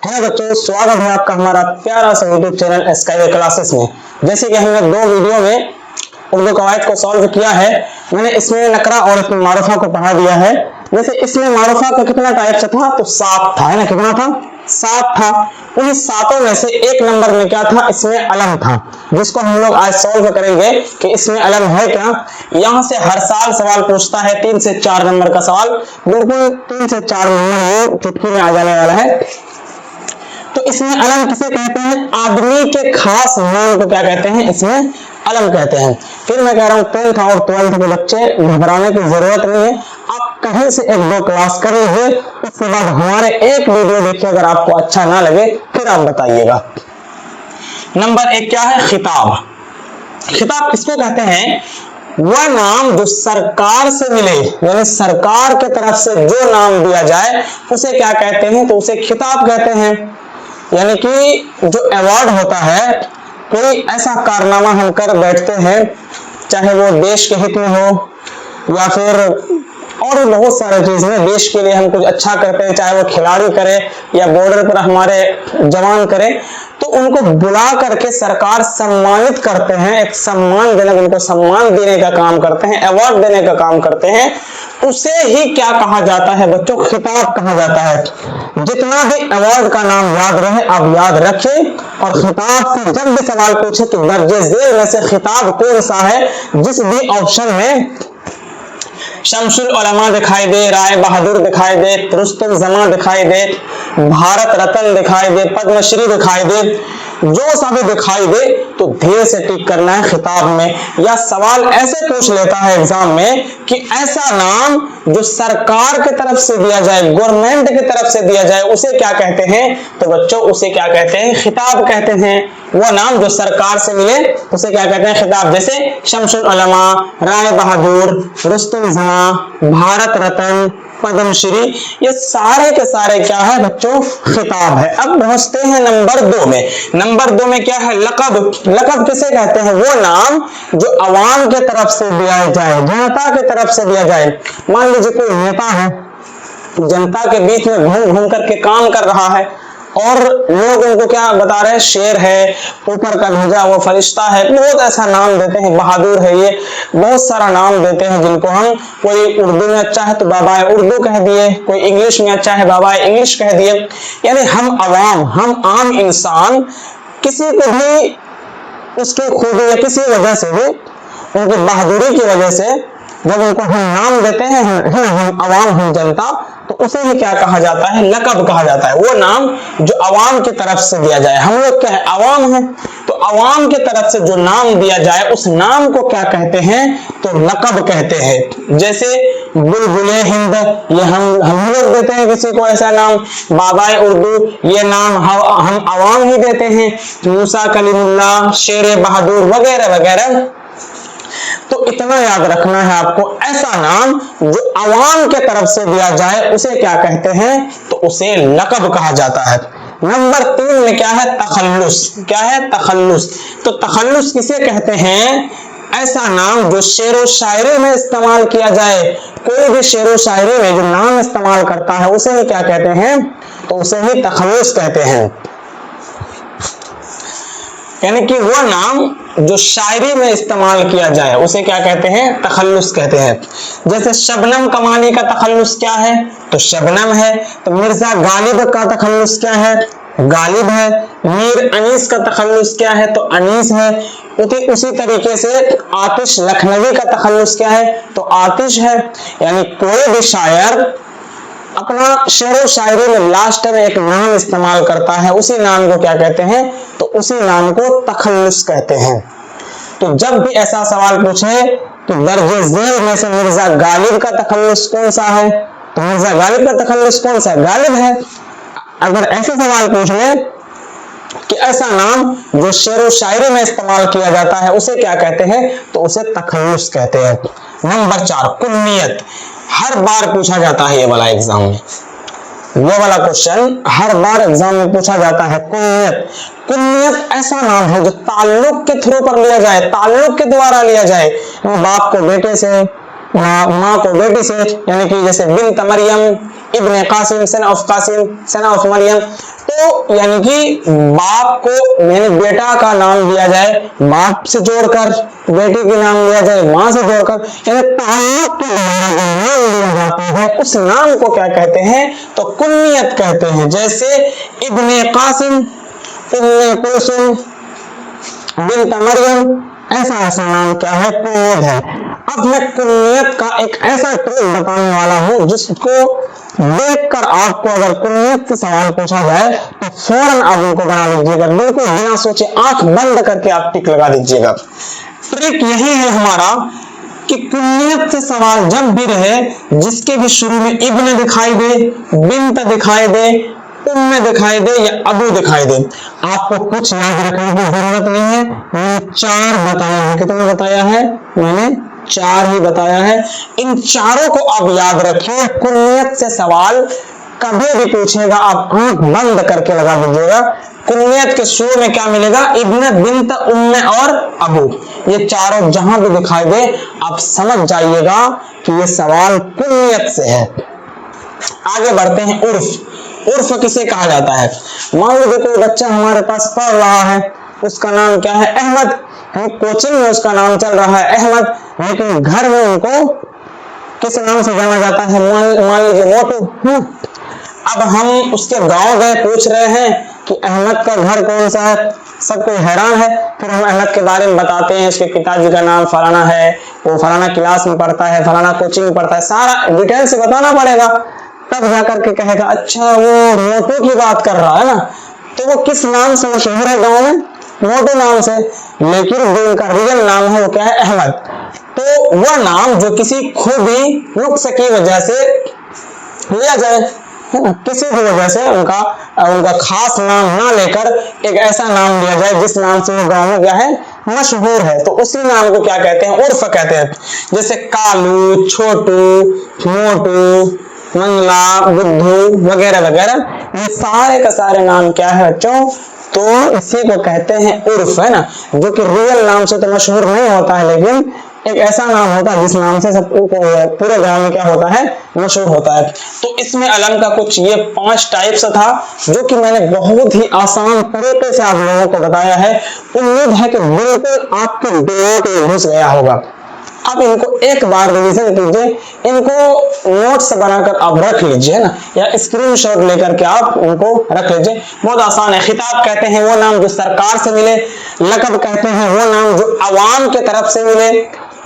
Hello बच्चों, स्वागत है आपका हमारा प्यारा सा यूट्यूब चैनल स्काईवे क्लासेस में। जैसे कि हमने दो वीडियो में उर्दू कवायद को सॉल्व किया है, मैंने इसमें नकरा और इसमें मारूफा को पढ़ा दिया है। जैसे इसमें मारूफा का कितना टाइप था, तो 7 था, है ना? कितना था? 7 था। उन 7 में से एक नंबर में क्या था? इसमें अलम था, जिसको हम लोग आज सॉल्व करेंगे कि इसमें अलम है क्या। यहाँ से हर साल सवाल पूछता है, 3 से 4 नंबर का सवाल, बिल्कुल 3 से 4 नंबर ये चुटकी में आ जाने वाला है। तो इसमें अलम किसे कहते हैं? आदमी के खास नाम को क्या कहते हैं? इसमें अलम कहते हैं। फिर मैं कह रहा हूँ 10th और 12th के बच्चे घबराने की जरूरत नहीं है, आप कहीं से 1-2 क्लास कर लीजिए, उसके बाद हमारे एक वीडियो देखिए, अगर आपको अच्छा ना लगे फिर आप बताइएगा। नंबर 1 क्या है? खिताब। खिताब किसको कहते हैं? वह नाम जो सरकार से मिले, यानी सरकार के तरफ से जो नाम दिया जाए उसे क्या कहते हैं? तो उसे खिताब कहते हैं। यानी कि जो अवार्ड होता है, कोई ऐसा कारनामा हम कर बैठते हैं, चाहे वो देश के हित में हो या फिर और भी बहुत सारे चीज में देश के लिए हम कुछ अच्छा करते हैं, चाहे वो खिलाड़ी करे या बॉर्डर पर हमारे जवान करे, तो उनको बुला करके सरकार सम्मानित करते हैं, एक सम्मानजनक उनको सम्मान देने का काम करते हैं, अवार्ड देने का काम करते हैं। उसे ही क्या कहा जाता है बच्चों? खिताब कहा जाता है। जितना भी अवार्ड का नाम याद रहे आप याद रखें, और खिताब से जब भी सवाल पूछे तो दर्जे झेल में से खिताब कौन सा है, जिस भी ऑप्शन में शमसुल उलमा दिखाई दे, राय बहादुर दिखाई दे, रुस्तम जमा दिखाई दे, भारत रत्न दिखाई दे, पद्मश्री दिखाई दे, जो सा भी दिखाई दे तो धीरे से टिक करना है खिताब में। या सवाल ऐसे पूछ लेता है एग्जाम में कि ऐसा नाम जो सरकार की तरफ से दिया जाए, गवर्नमेंट की तरफ से दिया जाए, उसे क्या कहते हैं? तो बच्चों उसे क्या कहते हैं? खिताब कहते हैं। वो नाम जो सरकार से मिले उसे क्या कहते हैं? खिताब। जैसे शमसुल उलमा, राय बहादुर, रुस्तम जमा, भारत रत्न, पद्मश्री, ये सारे के सारे क्या है बच्चों? खिताब है। अब पहुंचते हैं नंबर 2 में। नंबर 2 में क्या है? लक़ब। लक़ब किसे कहते हैं? वो नाम जो अवाम के तरफ से दिया जाए, जनता के तरफ से दिया जाए। मान लीजिए कोई नेता है, जनता के बीच में घूम घूम करके काम कर रहा है और लोग उनको क्या बता रहे हैं? शेर है, ऊपर का भेजा वो फरिश्ता है, बहुत ऐसा नाम देते हैं, बहादुर है, ये बहुत सारा नाम देते हैं जिनको हम, कोई उर्दू में अच्छा है तो बाबा उर्दू कह दिए, कोई इंग्लिश में अच्छा है बाबा इंग्लिश कह दिए। यानी हम अवाम, हम आम इंसान किसी को भी उसके खूबी या किसी वजह से भी, उनकी बहादुरी की वजह से जब उनको हम नाम देते हैं, हम अवाम, हम जनता, तो उसे ही क्या कहा जाता है? लक़ब कहा जाता है। वो नाम जो अवाम की तरफ से दिया जाए। हम लोग क्या है? अवाम है, तो अवाम की तरफ से जो नाम दिया जाए उस नाम को क्या कहते हैं? तो लक़ब कहते हैं। जैसे बुलबुले हिंद, ये हम लोग देते हैं किसी को ऐसा नाम। बाबा उर्दू, ये नाम हम अवाम ही देते हैं। मूसा कलीमुल्लाह, शेर बहादुर वगैरह वगैरह। तो इतना याद रखना है आपको, ऐसा नाम जो अवाम के तरफ से दिया जाए उसे क्या कहते हैं? तो उसे लक़ब कहा जाता है। नंबर 3 में क्या है? तखल्लुस। क्या है? तखल्लुस। तो तखल्लुस किसे कहते हैं? ऐसा नाम जो शेरो शायरी में इस्तेमाल किया जाए, कोई भी शेरो शायरी में जो नाम इस्तेमाल करता है उसे ही क्या कहते हैं? तो उसे ही तखल्लुस कहते हैं। यानी कि वो नाम जो शायरी में इस्तेमाल किया जाए उसे क्या कहते हैं? तखल्लुस कहते हैं। जैसे शबनम कमानी का तखल्लुस क्या है? तो शबनम है। तो मिर्जा गालिब का तखल्लुस क्या है? गालिब है। मीर अनीस का तखल्लुस क्या है? तो अनीस है। उसी तरीके से आतिश लखनवी का तखल्लुस क्या है? तो आतिश है। यानी कोई भी शायर अपना शेरो शायरी में लास्ट में एक नाम इस्तेमाल करता है, उसी नाम को क्या कहते हैं? तो उसी नाम को तखल्लुस कहते हैं। तो जब भी ऐसा सवाल पूछे तो दर्जे झेल में से मिर्जा गालिब का तखल्लुस कौन सा है? तो मिर्जा गालिब का तखल्लुस कौन सा है? गालिब है। अगर ऐसे सवाल पूछ ले कि ऐसा नाम जो शेरो शायरी में इस्तेमाल किया जाता है उसे क्या कहते हैं? तो उसे तखल्लुस कहते हैं। नंबर 4 कुन्नियत। हर बार पूछा जाता है ये वाला एग्जाम में, ये वाला क्वेश्चन हर बार एग्जाम में पूछा जाता है। कुन्नियत। कुन्नियत ऐसा नाम है जो ताल्लुक के थ्रू पर लिया जाए, ताल्लुक के द्वारा लिया जाए। बाप को बेटे से, माँ को बेटी से, यानी कि जैसे बिन्त मरियम, इब्ने कासिम, सन ऑफ मरियम, तो यानी कि बाप को यानी बेटा का नाम दिया जाए बाप से जोड़कर, बेटी के नाम लिया जाए मां से जोड़कर, यानी ताल्लुक के द्वारा जो नाम दिया जाता है उस नाम को क्या कहते हैं, तो कुन्नियत कहते हैं। जैसे इब्ने कासिम, उम्मे कुलसुम, बिन्त मरियम, ऐसा नाम क्या है, कुन्नियत है। अब मैं कुन्नियत का एक ऐसा ट्रिक बताने वाला हूं जिसको देखकर आपको अगर कुन्नियत से सवाल पूछा जाए तो फौरन आप उनको बना लीजिएगा, बिल्कुल बिना सोचे आंख बंद करके आप टिक लगा दीजिएगा। ट्रिक यही है हमारा कि कुन्नियत से सवाल जब भी रहे जिसके भी शुरू में इब्न दिखाई दे, बिन्त दिखाई दे, उम्मे दिखाई दे या अबू दिखाई दे, आपको कुछ याद रखने की जरूरत नहीं है। मैंने 4 बताया है, कितने बताया है, मैंने 4 ही बताया है। इन चारों को आप याद रखिए। कुन्नियत से सवाल कभी भी पूछेगा आप आंख बंद करके लगा दीजिएगा। कुन्नियत के शुरू में क्या मिलेगा, इब्न, बिन्त, उम्मे और अबू, ये चारों जहां भी दिखाई दे आप समझ जाइएगा कि ये सवाल कुन्नियत से है। आगे बढ़ते हैं। उर्फ। उर्फ किसे कहा जाता है, मान लीजिए कोई बच्चा हमारे पास पढ़ रहा है, उसका नाम क्या है, अहमद, कोचिंग में उसका नाम चल रहा है अहमद, लेकिन घर में उनको किस नाम से जाना जाता है, मान लीजिए मोटू। अब हम उसके गांव गए, पूछ रहे हैं कि अहमद का घर कौन सा है, सब कोई हैरान है। फिर हम अहमद के बारे में बताते हैं, उसके पिताजी का नाम फलाना है, वो फलाना क्लास में पढ़ता है, फलाना कोचिंग में पढ़ता है, सारा डिटेल से बताना पड़ेगा। तब जाकर के कहेगा अच्छा वो मोटू की बात कर रहा है ना, तो वो किस नाम से मशहूर है गांव में, मोटू नाम से, लेकिन जो उनका रियल नाम है वो क्या है, अहमद। तो वह नाम जो किसी खूबी नुक्स की वजह से लिया जाए, किसी भी वजह से उनका खास नाम ना लेकर एक ऐसा नाम लिया जाए जिस नाम से वो गांव में क्या है, मशहूर है, तो उसी नाम को क्या कहते हैं, उर्फ कहते हैं। जैसे कालू, छोटू, मोटू, मंगला, बुद्धू वगैरह वगैरह, ये सारे का सारे नाम क्या है बच्चों, तो इसी को कहते हैं उर्फ, है ना, जो कि रियल नाम से तो मशहूर नहीं होता है, लेकिन एक ऐसा नाम होता है जिस नाम से सब पूरे गांव में क्या होता है, मशहूर होता है। तो इसमें अलम का कुछ ये 5 टाइप्स था जो कि मैंने बहुत ही आसान तरीके से आप लोगों को बताया है। उम्मीद है कि बिल्कुल आपके दिमाग में घुस गया होगा। अब इनको एक बार रिवीजन कीजिए, इनको नोट्स बनाकर आप रख लीजिए, है ना, या स्क्रीनशॉट लेकर के आप उनको रख लीजिए। बहुत आसान है। खिताब कहते हैं वो नाम जो सरकार से मिले, लक़ब कहते हैं वो नाम जो अवाम के तरफ से मिले,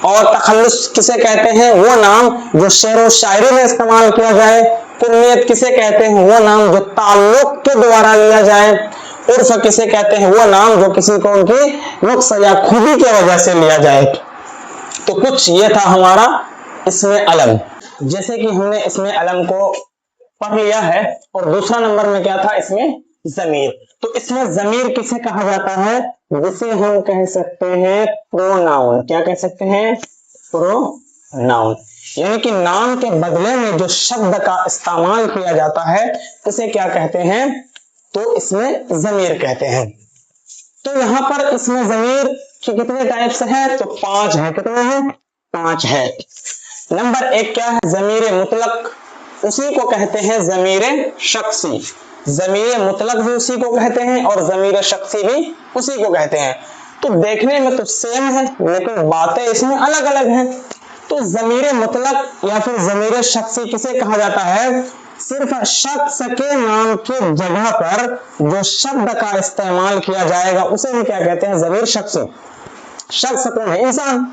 और तखल्लुस किसे कहते हैं, वो नाम जो शेर व शायरी में इस्तेमाल किया जाए। कुन्नियत किसे कहते हैं, वो नाम जो ताल्लुक के द्वारा लिया जाए। उर्फ किसे कहते हैं, वो नाम जो किसी को उनकी नुक्स या खूबी की वजह से लिया जाए। तो कुछ ये था हमारा इसमें अलम। जैसे कि हमने इसमें अलम को पढ़ लिया है, और दूसरा नंबर में क्या था, इसमें ज़मीर। तो इसमें ज़मीर किसे कहा जाता है, जिसे हम कह सकते हैं प्रोनाउन। क्या कह सकते हैं, प्रोनाउन, यानी कि नाम के बदले में जो शब्द का इस्तेमाल किया जाता है उसे क्या कहते हैं, तो इसमें ज़मीर कहते हैं। तो यहाँ पर इसमें ज़मीर कि कितने टाइप्स है, तो 5 है। कितने हैं, 5 है। नंबर 1 क्या है, ज़मीर मुतलक, उसी को कहते हैं ज़मीर शख्सी। ज़मीर मुतलक भी उसी को कहते हैं और ज़मीर शख्सी भी उसी को कहते हैं। तो देखने में तो सेम है लेकिन बातें इसमें अलग अलग हैं। तो ज़मीर मुतलक या फिर ज़मीर शख्सी किसे कहा जाता है, सिर्फ शख्स के नाम की जगह पर जो शब्द का इस्तेमाल किया जाएगा उसे भी क्या कहते हैं, ज़मीर शख्सी। शख्स कौन है, इंसान,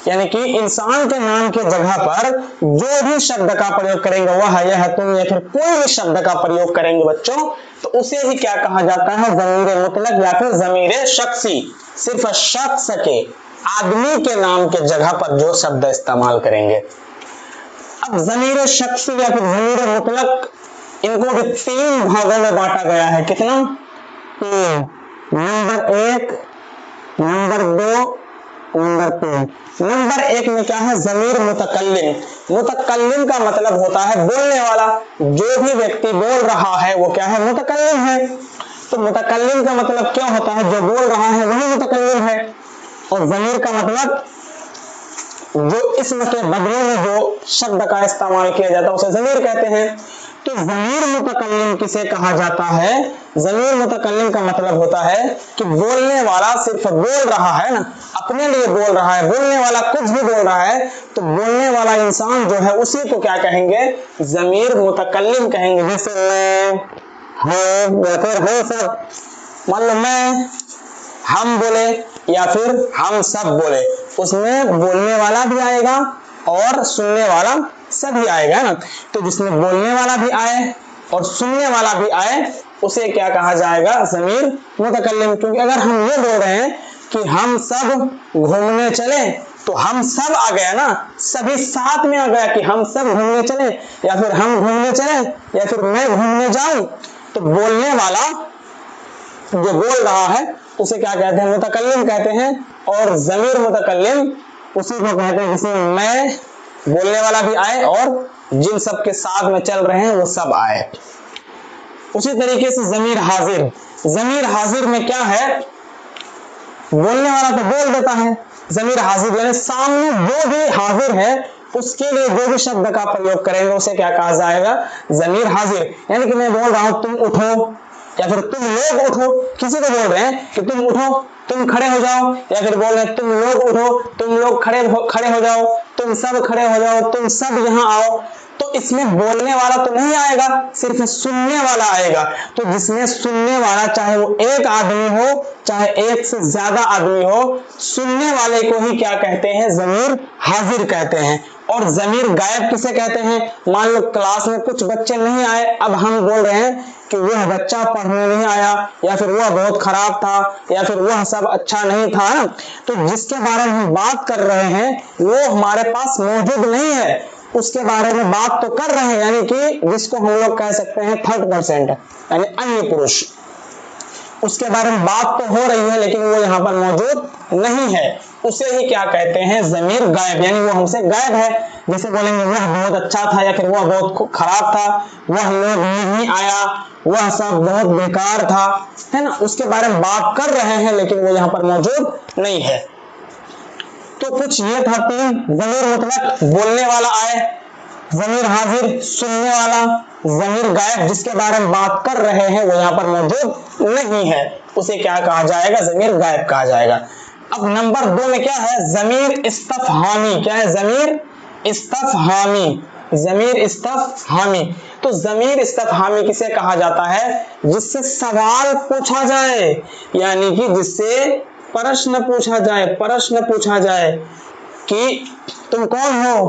यानी कि इंसान के नाम की जगह पर जो भी शब्द का प्रयोग करेंगे, वह, यह, तुम, या फिर कोई भी शब्द का प्रयोग करेंगे बच्चों, तो उसे ही क्या कहा जाता है, ज़मीर मुतलक या फिर ज़मीर शख्सी। सिर्फ शख्स के, आदमी के नाम के जगह पर जो शब्द इस्तेमाल करेंगे। अब ज़मीर शख्सी या फिर ज़मीर मुतलक, इनको भी 3 भागों में बांटा गया है। कितना, 3। Number 1, number 2, number 3। नंबर 1 में क्या है, ज़मीर मुतकल्लिम। मुतकल्लिम का मतलब होता है बोलने वाला, जो भी व्यक्ति बोल रहा है वो क्या है, मुतकल्लिम है। तो मुतकल्लिम का मतलब क्या होता है, जो बोल रहा है वही मुतकल्लिम है। और ज़मीर का मतलब जो इसम के बदले में जो शब्द का इस्तेमाल किया जाता है उसे ज़मीर कहते हैं। तो ज़मीर मुतकल्लिम किसे कहा जाता है? ज़मीर मुतकल्लिम का मतलब होता है कि बोलने वाला सिर्फ बोल रहा है ना, अपने लिए बोल रहा है, बोलने वाला कुछ भी बोल रहा है, तो बोलने वाला इंसान जो है उसी को क्या कहेंगे? ज़मीर मुतकल्लिम कहेंगे। जैसे मैं, हूँ या फिर हो सब, मान लो मैं, हम बोले या फिर हम सब बोले, उसमें बोलने वाला भी आएगा और सुनने वाला सभी आएगा ना। तो जिसमें बोलने वाला भी आए और सुनने वाला भी आए उसे क्या कहा जाएगा? ज़मीर मुतकल्लिम। क्योंकि अगर हम ये बोल रहे हैं कि हम सब घूमने चले, तो हम सब आ गया ना, सभी साथ में आ गया कि हम सब घूमने चले, या फिर हम घूमने चले, या फिर मैं घूमने जाऊं। तो बोलने वाला जो बोल रहा है उसे क्या कहते हैं? मुतकल्लिम कहते हैं। और ज़मीर मुतकल्लिम उसी को कहते हैं जिसमें मैं, बोलने वाला भी आए और जिन सब के साथ में चल रहे हैं वो सब आए। उसी तरीके से ज़मीर हाजिर, ज़मीर हाजिर में क्या है? बोलने वाला तो बोल देता है, ज़मीर हाजिर यानी सामने जो भी हाजिर है उसके लिए जो भी शब्द का प्रयोग करेंगे उसे क्या कहा जाएगा? ज़मीर हाजिर। यानी कि मैं बोल रहा हूं तुम उठो, या फिर तुम लोग उठो, किसी को बोल रहे हैं कि तुम उठो, तुम खड़े हो जाओ, या फिर बोल रहे हैं तुम लोग उठो, तुम लोग खड़े हो जाओ, तुम सब खड़े हो जाओ, तुम सब यहाँ आओ। तो इसमें बोलने वाला तो नहीं आएगा, सिर्फ सुनने वाला आएगा। तो जिसमें सुनने वाला, चाहे वो एक आदमी हो चाहे एक से ज्यादा आदमी हो, सुनने वाले को ही क्या कहते हैं? ज़मीर हाजिर कहते हैं। और ज़मीर गायब किसे कहते हैं? मान लो क्लास में कुछ बच्चे नहीं आए, अब हम बोल रहे हैं कि वह बच्चा पढ़ने नहीं आया, या फिर वह बहुत खराब था, या फिर वह सब अच्छा नहीं था ना। तो जिसके बारे में हम बात कर रहे हैं वो हमारे पास मौजूद नहीं है, उसके बारे में बात तो कर रहे हैं, यानी कि जिसको हम लोग कह सकते हैं थर्ड पर्सन, यानी अन्य पुरुष, उसके बारे में बात तो हो रही है लेकिन वो यहाँ पर मौजूद नहीं है, उसे ही क्या कहते हैं? ज़मीर गायब, यानी वो हमसे गायब है। जैसे बोलेंगे वह बहुत अच्छा था, या फिर वह बहुत खराब था, वह लोग नहीं आया, वह सब बहुत बेकार था, है ना। उसके बारे में बात कर रहे हैं लेकिन वो यहाँ पर मौजूद नहीं है। तो कुछ ये था तीन, ज़मीर मुतलक बोलने वाला आए, ज़मीर हाजिर सुनने वाला, ज़मीर गायब जिसके बारे में बात कर रहे हैं वो यहाँ पर मौजूद नहीं है, उसे क्या कहा जाएगा? ज़मीर गायब कहा जाएगा। अब नंबर 2 में क्या है? ज़मीर इस्तफ़हामी। क्या है? ज़मीर इस्तफ़हामी, ज़मीर इस्तफ़हामी। तो ज़मीर इस्तफ़हामी किसे कहा जाता है? जिससे सवाल पूछा जाए, यानी कि जिससे प्रश्न पूछा जाए, प्रश्न पूछा जाए कि तुम कौन हो,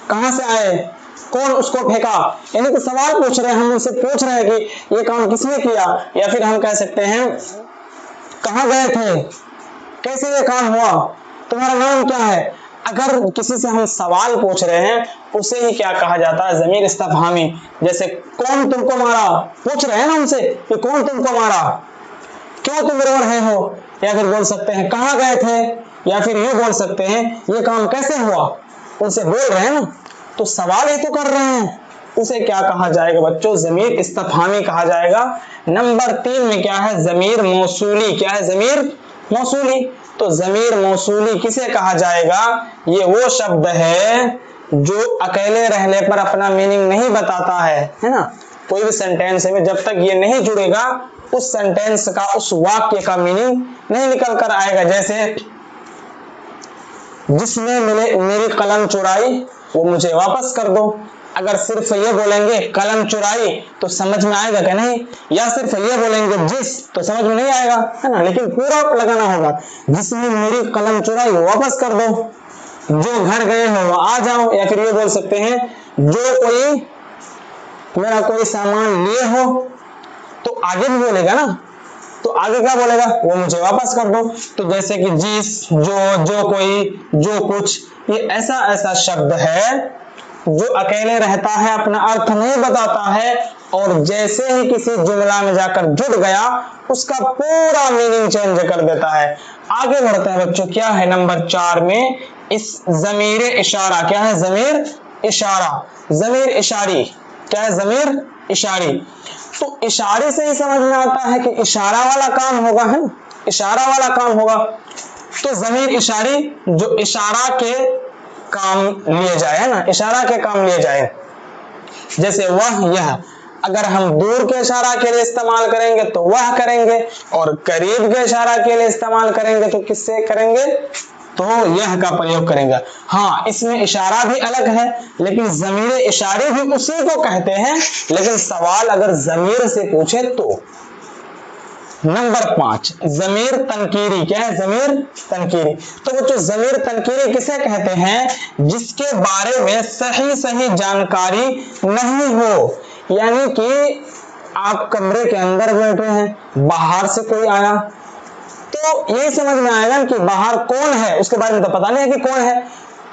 कहां से आए, कौन उसको फेंका, यानी कि सवाल पूछ रहे हैं, हम उनसे पूछ रहे हैं कि ये काम किसने किया, या फिर हम कह सकते हैं कहां गए थे, कैसे ये काम हुआ, तुम्हारा नाम क्या है। अगर किसी से हम सवाल पूछ रहे हैं उसे ही क्या कहा जाता है? ज़मीर इस्तफ़हामी। जैसे कौन तुमको मारा, पूछ रहे हैं ना उनसे कि कौन तुमको मारा, क्यों तुम रो रहे हो, या फिर बोल सकते हैं कहां गए थे, या फिर ये बोल सकते हैं ये काम कैसे हुआ, उनसे बोल रहे हैं ना, तो सवाल ही तो कर रहे हैं, उसे क्या कहा जाएगा बच्चों? ज़मीर इस्तफ़हामी कहा जाएगा। नंबर 3 में क्या है? ज़मीर मौसूली। क्या है? ज़मीर मौसूली। तो ज़मीर मौसूली किसे कहा जाएगा? ये वो शब्द है जो अकेले रहने पर अपना मीनिंग नहीं बताता है ना। कोई भी सेंटेंस में जब तक ये नहीं जुड़ेगा उस सेंटेंस का, उस वाक्य का मीनिंग नहीं निकल कर आएगा। जैसे जिसने मेरी कलम चुराई वो मुझे वापस कर दो। अगर सिर्फ ये बोलेंगे कलम चुराई तो समझ में आएगा क्या? नहीं। या सिर्फ ये बोलेंगे जिस, तो समझ में नहीं आएगा, है ना। लेकिन पूरा लगाना होगा, जिसने मेरी कलम चुराई वो वापस कर दो, जो घर गए हो वो आ जाओ। या फिर ये बोल सकते हैं जो कोई मेरा कोई सामान लिए हो, तो आगे भी बोलेगा ना, तो आगे क्या बोलेगा? वो मुझे वापस कर दो। तो जैसे कि जिस, जो कोई, जो कुछ, ये ऐसा ऐसा शब्द है जो अकेले रहता है, अपना अर्थ नहीं बताता है, और जैसे ही किसी जुमला में जाकर जुड़ गया उसका पूरा मीनिंग चेंज कर देता है। आगे बढ़ते हैं बच्चों, क्या है नंबर 4 में? इस ज़मीर इशारा। क्या है? ज़मीर इशारा, ज़मीर इशारी। क्या है? ज़मीर इशारी। तो इशारे से ही समझ में आता है कि इशारा वाला काम होगा, है, इशारा वाला काम होगा। तो ज़मीर इशारी जो इशारा के काम लिए जाए, है ना, इशारा के काम लिए जाए। जैसे वह यह, अगर हम दूर के इशारा के लिए इस्तेमाल करेंगे तो वह करेंगे, और करीब के इशारा के लिए इस्तेमाल करेंगे तो किससे करेंगे, तो यह का प्रयोग करेंगे। हाँ, इसमें इशारा भी अलग है, लेकिन ज़मीर इशारे भी उसी को कहते हैं, लेकिन सवाल अगर ज़मीर से पूछे तो। नंबर 5, ज़मीर तनकीरी। क्या है? ज़मीर तनकीरी। तो बच्चों ज़मीर तनकीरी किसे कहते हैं? जिसके बारे में सही सही जानकारी नहीं हो, यानी कि आप कमरे के अंदर बैठे हैं, बाहर से कोई आया, तो ये समझ में आएगा कि बाहर कौन है, उसके बारे में तो पता नहीं है कि कौन है।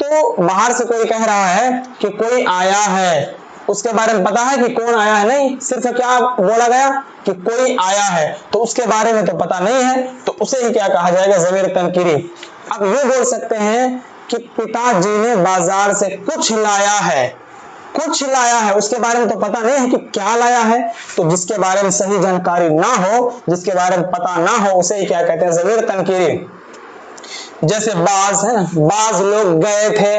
तो बाहर से कोई कह रहा है कि कोई आया है, उसके बारे में पता है कि कौन आया है? नहीं, सिर्फ क्या बोला गया कि कोई आया है, तो उसके बारे में तो पता नहीं है, तो उसे ही क्या कहा जाएगा? ज़मीर तनकीरी। अब ये बोल सकते हैं कि पिताजी ने बाजार से कुछ लाया है, कुछ लाया है, उसके बारे में तो पता नहीं है कि क्या लाया है, तो जिसके बारे में सही जानकारी ना हो, जिसके बारे में पता ना हो, उसे ही क्या कहते हैं? ज़मीर तनकीरी। जैसे बाज है ना, बाज लोग गए थे,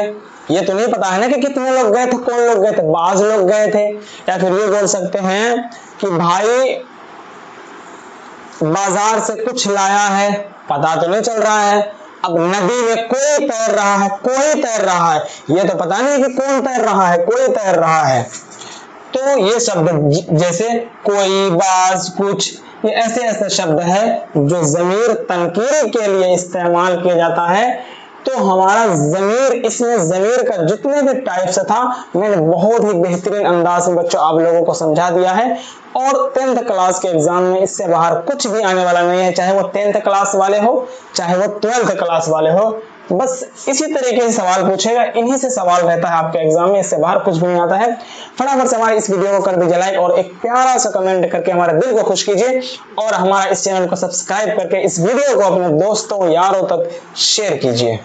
ये तो नहीं पता है ना कि कितने लोग गए थे, कौन लोग गए थे, बाज लोग गए थे। या फिर ये बोल सकते हैं कि भाई बाजार से कुछ लाया है, पता तो नहीं चल रहा है। अब नदी में कोई तैर रहा है, कोई तैर रहा है, ये तो पता नहीं कि कौन तैर रहा है, कोई तैर रहा है। तो ये शब्द जैसे कोई, बाज, कुछ, ये ऐसे ऐसे शब्द है जो ज़मीर तनकीरी के लिए इस्तेमाल किया जाता है। तो हमारा ज़मीर, इसमें ज़मीर का जितने भी टाइप्स था मैंने बहुत ही बेहतरीन अंदाज में बच्चों आप लोगों को समझा दिया है, और 10th क्लास के एग्जाम में इससे बाहर कुछ भी आने वाला नहीं है, चाहे वो 10th क्लास वाले हो, चाहे वो 12th क्लास वाले हो, बस इसी तरीके से सवाल पूछेगा, इन्हीं से सवाल रहता है आपके एग्जाम में, इससे बाहर कुछ भी नहीं आता है। फटाफट से हमारे इस वीडियो को कर दीजिए लाइक, और एक प्यारा सा कमेंट करके हमारे दिल को खुश कीजिए, और हमारा इस चैनल को सब्सक्राइब करके इस वीडियो को अपने दोस्तों यारों तक शेयर कीजिए।